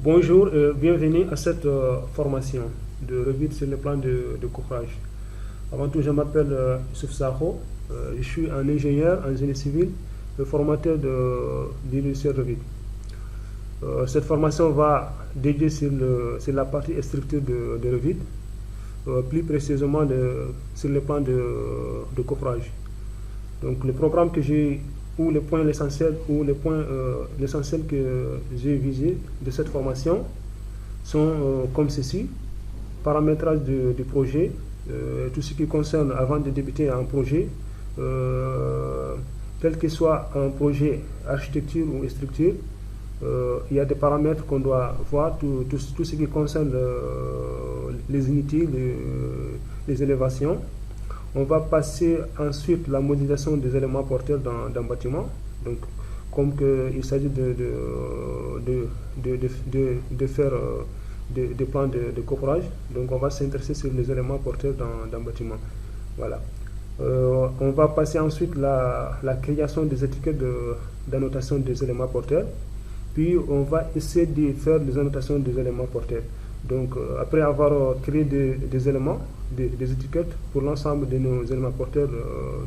Bonjour et bienvenue à cette formation de revue sur le plan de couvrage. Avant tout, je m'appelle Youssouf Sakho, je suis un ingénieur en génie civil, le formateur du logiciel Revit. Cette formation va dédier sur la partie structure de Revit, plus précisément sur le plan de couvrage. Donc le programme que j'ai, ou les points essentiels, que j'ai visé de cette formation sont comme ceci: paramétrage du projet, tout ce qui concerne avant de débuter un projet, quel que soit un projet architecture ou structure, il y a des paramètres qu'on doit voir, tout ce qui concerne les unités, les élévations. On va passer ensuite la modélisation des éléments porteurs d'un bâtiment. Donc, comme il s'agit de faire des plans de couvrage, donc on va s'intéresser sur les éléments porteurs d'un bâtiment. Voilà. On va passer ensuite la création des étiquettes d'annotation des éléments porteurs. Puis on va essayer de faire les annotations des éléments porteurs. Donc après avoir créé des éléments, des étiquettes pour l'ensemble de nos éléments porteurs,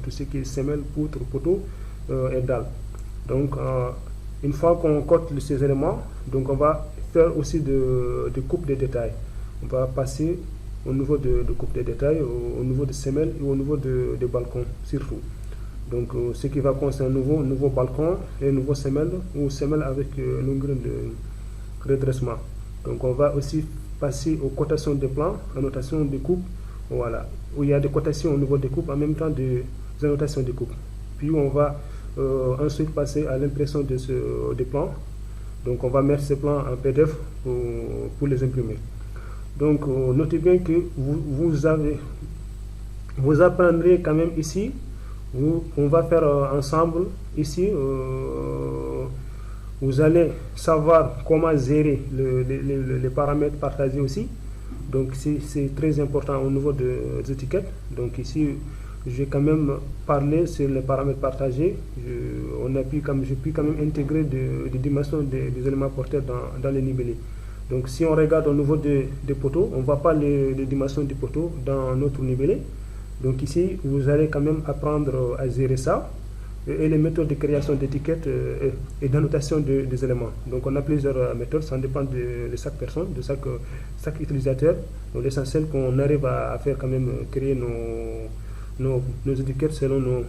tout ce qui est semelle, poutre, poteau et dalle. Donc une fois qu'on cote ces éléments, donc on va faire aussi de coupe de détails. On va passer au niveau de coupe de détails, au niveau de semelle et au niveau de balcon surtout. Donc ce qui va concerner un nouveau balcon et un nouveau semelle ou semelle avec longueur de redressement. Donc on va aussi passer aux cotations de plans, annotation de coupe, voilà, où il y a des cotations au niveau des coupes en même temps des annotations de coupe. Puis on va ensuite passer à l'impression des plans. Donc on va mettre ces plans en PDF pour les imprimer. Donc notez bien que vous apprendrez quand même ici. On va faire ensemble ici. Vous allez savoir comment gérer les paramètres partagés aussi. Donc c'est très important au niveau des étiquettes. Donc ici, je vais quand même parler sur les paramètres partagés. J'ai pu quand même intégrer des dimensions des éléments porteurs dans les nivellés. Donc si on regarde au niveau des poteaux, on ne voit pas les dimensions des poteaux dans notre nivelé. Donc ici, vous allez quand même apprendre à gérer ça et les méthodes de création d'étiquettes et d'annotation des éléments. Donc on a plusieurs méthodes, ça dépend de chaque personne, de chaque utilisateur. Donc l'essentiel qu'on arrive à faire quand même créer nos étiquettes selon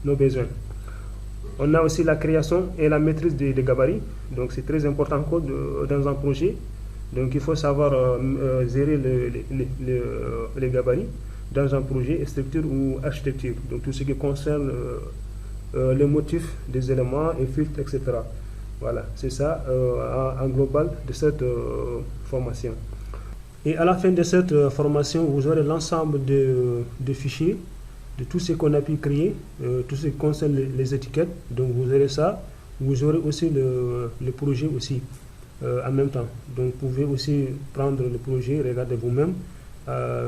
nos besoins. On a aussi la création et la maîtrise des gabarits. Donc c'est très important encore dans un projet. Donc il faut savoir gérer les gabarits dans un projet, structure ou architecture. Donc tout ce qui concerne les motifs des éléments et filtres, etc. Voilà, c'est ça en global de cette formation. Et à la fin de cette formation, vous aurez l'ensemble de fichiers, de tout ce qu'on a pu créer, tout ce qui concerne les étiquettes. Donc vous aurez ça. Vous aurez aussi le projet aussi en même temps. Donc vous pouvez aussi prendre le projet, regarder vous-même,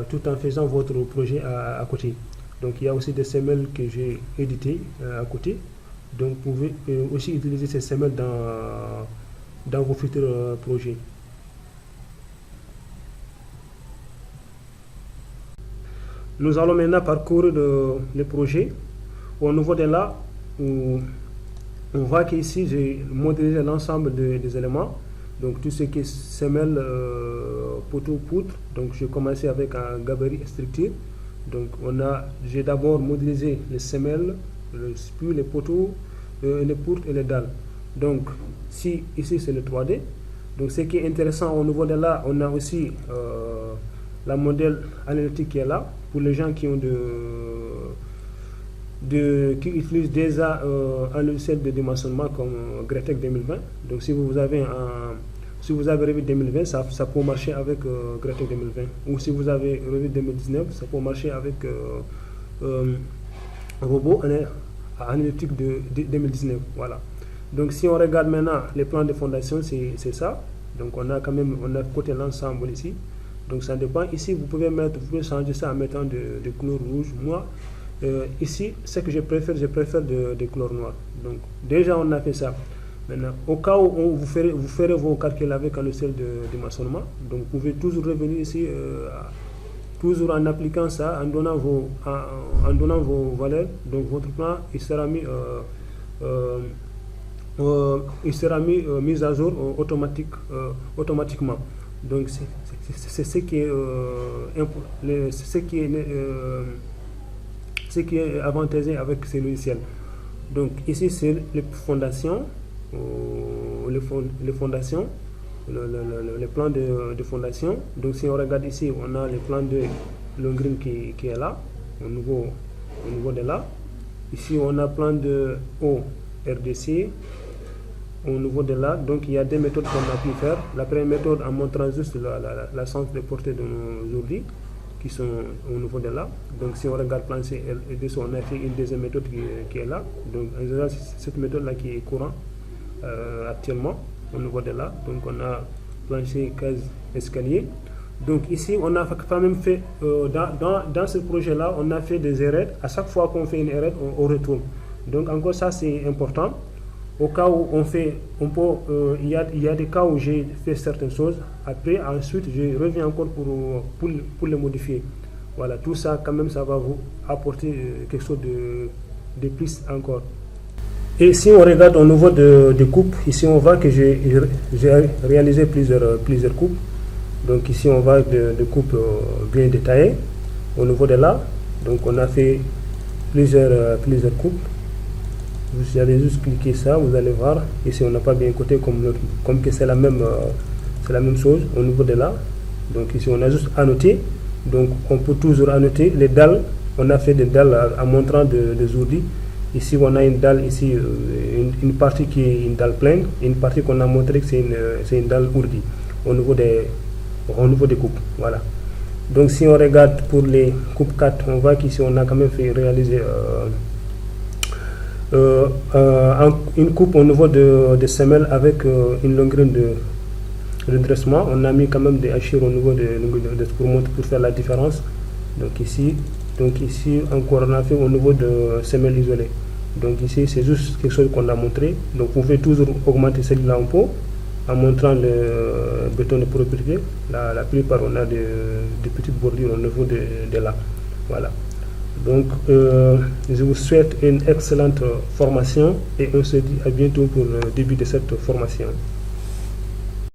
tout en faisant votre projet à côté. Donc il y a aussi des semelles que j'ai éditées à côté. Donc vous pouvez aussi utiliser ces semelles dans vos futurs projets. Nous allons maintenant parcourir le projet. Au niveau de là, où on voit qu'ici j'ai modélisé l'ensemble des éléments. Donc tout ce qui est semelle, poteau, poutre. Donc j'ai commencé avec un gabarit structure. Donc j'ai d'abord modélisé les semelles, puis les poteaux, les poutres et les dalles. Donc ici c'est le 3D. Donc ce qui est intéressant au niveau de là, on a aussi la modèle analytique qui est là pour les gens qui ont qui utilisent déjà un logiciel de dimensionnement comme Greatech 2020. Donc si vous avez Revit 2020, ça peut marcher avec Greatech 2020. Ou si vous avez Revit 2019, ça peut marcher avec Robot analytique de 2019. Voilà. Donc si on regarde maintenant les plans de fondation, c'est ça. Donc on a coté l'ensemble ici. Donc ça dépend. Ici vous pouvez changer ça en mettant de couleur rouge. Moi ici ce que je préfère de couleur noire. Donc déjà on a fait ça. Maintenant, au cas où vous ferez vos calculs avec un logiciel de maçonnement, donc vous pouvez toujours revenir ici, toujours en appliquant ça, en donnant vos valeurs. Donc votre plan il sera mis mis à jour automatiquement. Donc c'est ce qui est ce qui est avantageux avec ces logiciels. Donc ici c'est les fondations, les fondations, le plan de fondation. Donc si on regarde ici, on a le plan de Lundgren qui est là, au niveau de là. Ici on a plan de ORDC au niveau de là. Donc il y a deux méthodes qu'on a pu faire. La première méthode en montrant juste la centre de portée de nos ourdis qui sont au niveau de là. Donc si on regarde plan C et RDC, on a fait une deuxième méthode qui est là. Donc en général c'est cette méthode là qui est courante actuellement au niveau de là. Donc on a plancher, case, escalier. Donc ici on a quand même fait dans ce projet là on a fait des erreurs. À chaque fois qu'on fait une erreur on retourne. Donc encore ça c'est important. Au cas où il y a des cas où j'ai fait certaines choses, après ensuite je reviens encore pour les modifier. Voilà, tout ça quand même ça va vous apporter quelque chose de plus encore. Et si on regarde au niveau de coupes, ici on voit que j'ai réalisé plusieurs coupes. Donc ici on voit de coupes bien détaillées au niveau de là. Donc on a fait plusieurs coupes. Vous allez juste cliquer ça, vous allez voir. Ici on n'a pas bien côté comme que c'est la même chose au niveau de là. Donc ici on a juste annoté. Donc on peut toujours annoter les dalles. On a fait des dalles en montrant des ourdis. Ici on a une dalle ici, une partie qui est une dalle pleine, une partie qu'on a montré que c'est une dalle ourdi au niveau des coupes. Voilà. Donc si on regarde pour les coupes 4, on voit qu'ici on a quand même fait réaliser une coupe au niveau de semelle avec une longueur de redressement. On a mis quand même des hachures au niveau pour faire la différence. Donc ici encore on a fait au niveau de semelle isolée. Donc ici c'est juste quelque chose qu'on a montré. Donc vous pouvez toujours augmenter celle-là un peu en montrant le béton de propriété. La plupart on a des petites bordures au niveau de là. Voilà. Donc je vous souhaite une excellente formation et on se dit à bientôt pour le début de cette formation.